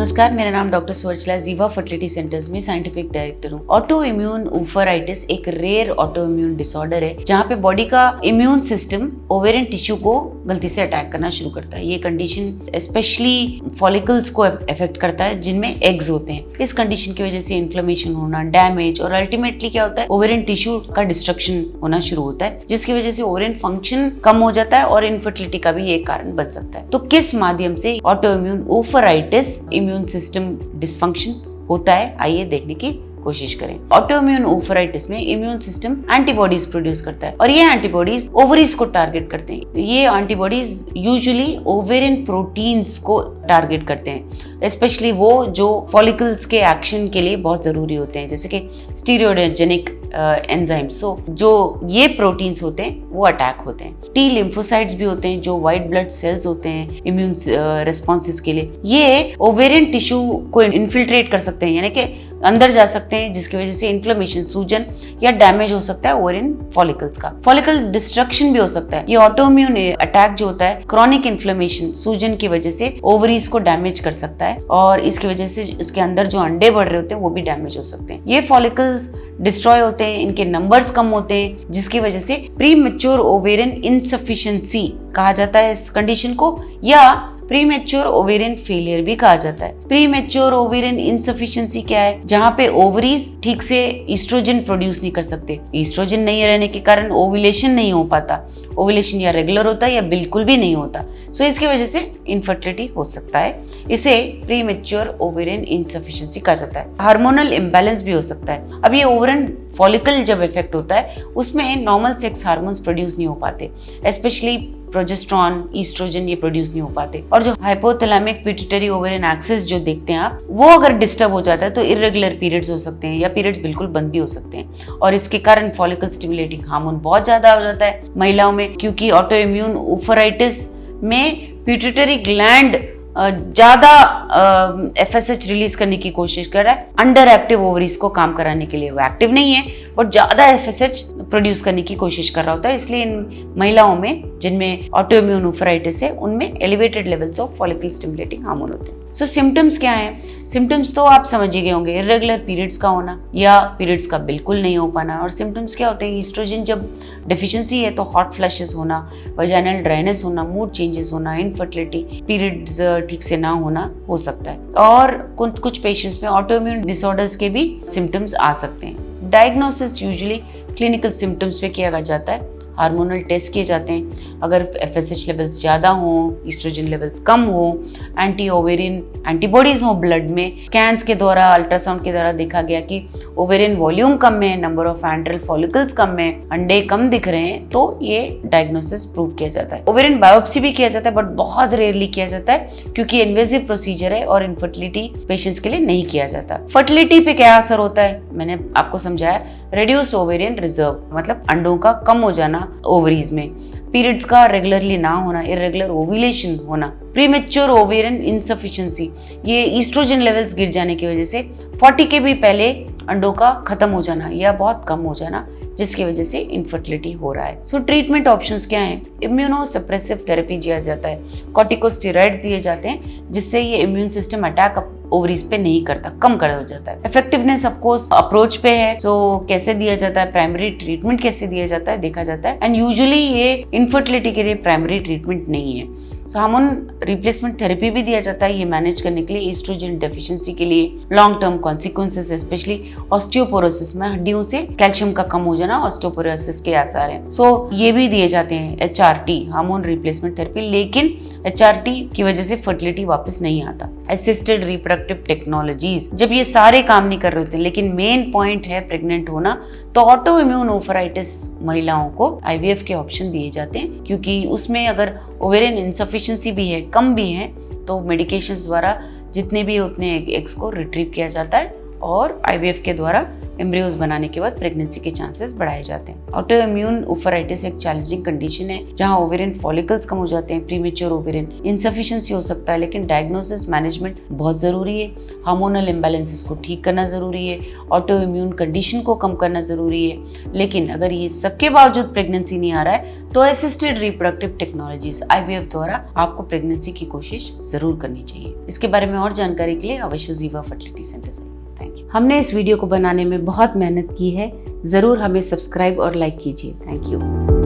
नमस्कार, मेरा नाम डॉक्टर सुवर्चला जीवा फर्टिलिटी सेंटर्स में साइंटिफिक डायरेक्टर हूँ। ऑटो इम्यून ओवराइटिस एक रेयर ऑटो इम्यून डिसऑर्डर है जहाँ पे बॉडी का इम्यून सिस्टम ओवेरियन टिश्यू को गलती से अटैक करना शुरू करता है। ये कंडीशन स्पेशली फॉलिकल्स को अफेक्ट करता है जिनमें एग्स होते हैं। इस कंडीशन की वजह से इन्फ्लेमेशन होना, डैमेज और अल्टीमेटली क्या होता है, ओवेरियन टिश्यू का डिस्ट्रक्शन होना शुरू होता है जिसकी वजह से ओवेरियन फंक्शन कम हो जाता है और इनफर्टिलिटी का भी एक कारण बन सकता है। तो किस माध्यम से autoimmune ovaritis immune system dysfunction होता है, आइए देखने की कोशिश करें। ऑटोइम्यून ओवराइटिस में इम्यून सिस्टम एंटीबॉडीज प्रोड्यूस करता है और ये एंटीबॉडीज ओवरीज को टारगेट करते हैं। ये एंटीबॉडीज यूजुअली ओवेरियन प्रोटीन्स को टारगेट करते हैं, स्पेशली वो जो फॉलिकल्स के एक्शन के लिए बहुत जरूरी होते हैं, जैसे कि स्टीरियोजेनिक एंजाइम्स। सो जो ये प्रोटीन्स होते हैं वो अटैक होते हैं। टी लिम्फोसाइट्स भी होते हैं जो व्हाइट ब्लड सेल्स होते हैं इम्यून रिस्पॉन्सेज के लिए। ये ओवेरियन टिश्यू को इन्फिल्ट्रेट कर सकते हैं, यानी कि अंदर जा सकते हैं, जिसकी वजह से इन्फ्लेमेशन, सूजन या डैमेज हो सकता है ओवेरियन फॉलिकल्स का। फॉलिकल डिस्ट्रक्शन भी हो सकता है। ये ऑटोइम्यून अटैक जो होता है क्रॉनिक इन्फ्लेमेशन, सूजन की वजह से ओवरीज को डैमेज कर सकता है और इसकी वजह से इसके अंदर जो अंडे बढ़ रहे होते हैं वो भी डैमेज हो सकते हैं। ये फॉलिकल्स डिस्ट्रॉय होते हैं, इनके नंबर्स कम होते हैं जिसकी वजह से प्री मैच्योर ओवेरियन इनसफिशिएंसी कहा जाता है इस कंडीशन को, या प्रीमेच्योर ओवेरियन फेलियर भी कहा जाता है। प्रीमेच्योर ओवेरियन इनसफिशिएंसी क्या है? जहाँ पे ओवरीज ठीक से ईस्ट्रोजन प्रोड्यूस नहीं कर सकते। ईस्ट्रोजन नहीं रहने के कारण ओव्यूलेशन नहीं हो पाता। ओव्यूलेशन या रेगुलर होता है या बिल्कुल भी नहीं होता। सो इसकी वजह से इनफर्टिलिटी हो सकता है। इसे प्रीमेच्योर ओवेरियन इनसफिशिएंसी कहा जाता है। हार्मोनल इम्बैलेंस भी हो सकता है। अब ये ओवेरियन फॉलिकल जब इफेक्ट होता है उसमें नॉर्मल सेक्स हार्मोन्स प्रोड्यूस नहीं हो पाते, स्पेशली प्रोजेस्टेरॉन, ईस्ट्रोजन ये प्रोड्यूस नहीं हो पाते। और जो हाइपोथैलेमिक पिट्यूटरी ओवेरियन एक्सिस जो देखते हैं आप, वो अगर डिस्टर्ब हो जाता है तो इर्रेगुलर पीरियड्स हो सकते हैं या पीरियड्स बिल्कुल बंद भी हो सकते हैं और इसके कारण फॉलिकल स्टिमुलेटिंग हार्मोन बहुत ज्यादा हो जाता है महिलाओं में, क्योंकि ऑटो इम्यून ओवराइटिस में पिट्यूटरी ग्लैंड ज्यादा FSH रिलीज करने की कोशिश कर रहा है अंडर एक्टिव ओवरीज को काम कराने के लिए। वो एक्टिव नहीं है बट ज्यादा FSH प्रोड्यूस करने की कोशिश कर रहा होता है। इसलिए इन महिलाओं में जिनमें ऑटोइम्यून ओवराइटिस है उनमें elevated levels of follicle stimulating hormone होते हैं। सो सिम्टम्स क्या हैं? सिम्टम्स तो आप समझ ही गए होंगे, इरेगुलर पीरियड्स का होना या पीरियड्स का बिल्कुल नहीं हो पाना। और सिम्टम्स क्या होते हैं? ईस्ट्रोजन जब डेफिशिएंसी है तो हॉट फ्लैशेस होना, वजाइनल ड्राइनेस होना, मूड चेंजेस होना, इनफर्टिलिटी, पीरियड्स ठीक से ना होना हो सकता है। और कुछ पेशेंट्स में ऑटोइम्यून डिसऑर्डर्स के भी सिम्टम्स आ सकते हैं। डायग्नोसिस यूजुअली क्लिनिकल सिम्टम्स पे किया जाता है। हार्मोनल टेस्ट किए जाते हैं। अगर FSH लेवल्स ज़्यादा हों, ईस्ट्रोजन लेवल्स कम हों, एंटी ओवेरियन एंटीबॉडीज हों ब्लड में, स्कैन्स के द्वारा, अल्ट्रासाउंड के द्वारा देखा गया कि ओवेरियन वॉल्यूम कम है, नंबर ऑफ एंड्रल फॉलिकल्स कम है, अंडे कम दिख रहे हैं, तो ये डायग्नोसिस प्रूव किया जाता है। ओवेरियन बायोप्सी भी किया जाता है बट बहुत रेयरली किया जाता है क्योंकि इन्वेजिव प्रोसीजर है और इनफर्टिलिटी पेशेंट्स के लिए नहीं किया जाता। फर्टिलिटी पे क्या असर होता है मैंने आपको समझाया। रिड्यूस्ड ओवेरियन रिजर्व मतलब अंडों का कम हो जाना ओवरीज में, पीरियड्स का रेगुलरली ना होना, इरेगुलर ओव्यूलेशन होना, प्रीमेच्योर ओवेरियन इनसफिशिएंसी, ये ईस्ट्रोजन लेवल्स गिर जाने की वजह से 40 के भी पहले अंडों का खत्म हो जाना या बहुत कम हो जाना, जिसकी वजह से इनफर्टिलिटी हो रहा है। सो ट्रीटमेंट ऑप्शंस क्या हैं? इम्यूनो सप्रेसिव थेरेपी दिया जाता है, कॉर्टिकोस्टेरॉइड दिए जाते हैं जिससे ये इम्यून सिस्टम अटैक ओवरीज पे नहीं करता, कम कर हो जाता है। इफेक्टिवनेस ऑफ कोर्स अप्रोच पे है। तो कैसे दिया जाता है, प्राइमरी ट्रीटमेंट कैसे दिया जाता है देखा जाता है। एंड यूजुअली ये इनफर्टिलिटी के लिए प्राइमरी ट्रीटमेंट नहीं है। सो हार्मोन रिप्लेसमेंट थेरेपी भी दिया जाता है ये मैनेज करने के लिए, ईस्ट्रोजन डेफिशिएंसी के लिए। Long term consequences specially osteoporosis में हड्डियों से कैल्शियम का कम हो जाना, ऑस्टियोपोरोसिस के आसार हैं। सो ये भी दिए जाते हैं HRT हार्मोन रिप्लेसमेंट थेरेपी, लेकिन HRT की वजह से फर्टिलिटी वापस नहीं आता। असिस्टेड रिप्रोडक्टिव टेक्नोलॉजीज, जब ये सारे काम नहीं कर रहे होते लेकिन मेन पॉइंट है प्रेग्नेंट होना, तो ऑटो इम्यून ओवराइटिस महिलाओं को IVF के ऑप्शन दिए जाते हैं, क्योंकि उसमें अगर ओवेरियन इनसफिशिएंसी भी है, कम भी है, तो मेडिकेशंस द्वारा जितने भी उतने एग्स को रिट्रीव किया जाता है और आईवीएफ के द्वारा एम्ब्रियोज बनाने के बाद प्रेगनेंसी के चांसेस बढ़ाए जाते हैं। ऑटो इम्यून ओवराइटिस एक चैलेंजिंग कंडीशन है जहां ओवेरियन फॉलिकल्स कम हो जाते हैं, प्रीमेच्योर ओवेरियन इनसफिशिएंसी हो सकता है, लेकिन डायग्नोसिस मैनेजमेंट बहुत ज़रूरी है। हार्मोनल इम्बैलेंसेस को ठीक करना ज़रूरी है, ऑटो इम्यून कंडीशन को कम करना ज़रूरी है। लेकिन अगर ये सबके बावजूद प्रेगनेंसी नहीं आ रहा है तो असिस्टेड रिप्रोडक्टिव टेक्नोलॉजीज आईवीएफ द्वारा आपको प्रेगनेंसी की कोशिश ज़रूर करनी चाहिए। इसके बारे में और जानकारी के लिए अवश्य जीवा फर्टिलिटी सेंटर से। Thank you. हमने इस वीडियो को बनाने में बहुत मेहनत की है, ज़रूर हमें सब्सक्राइब और लाइक कीजिए। Thank you.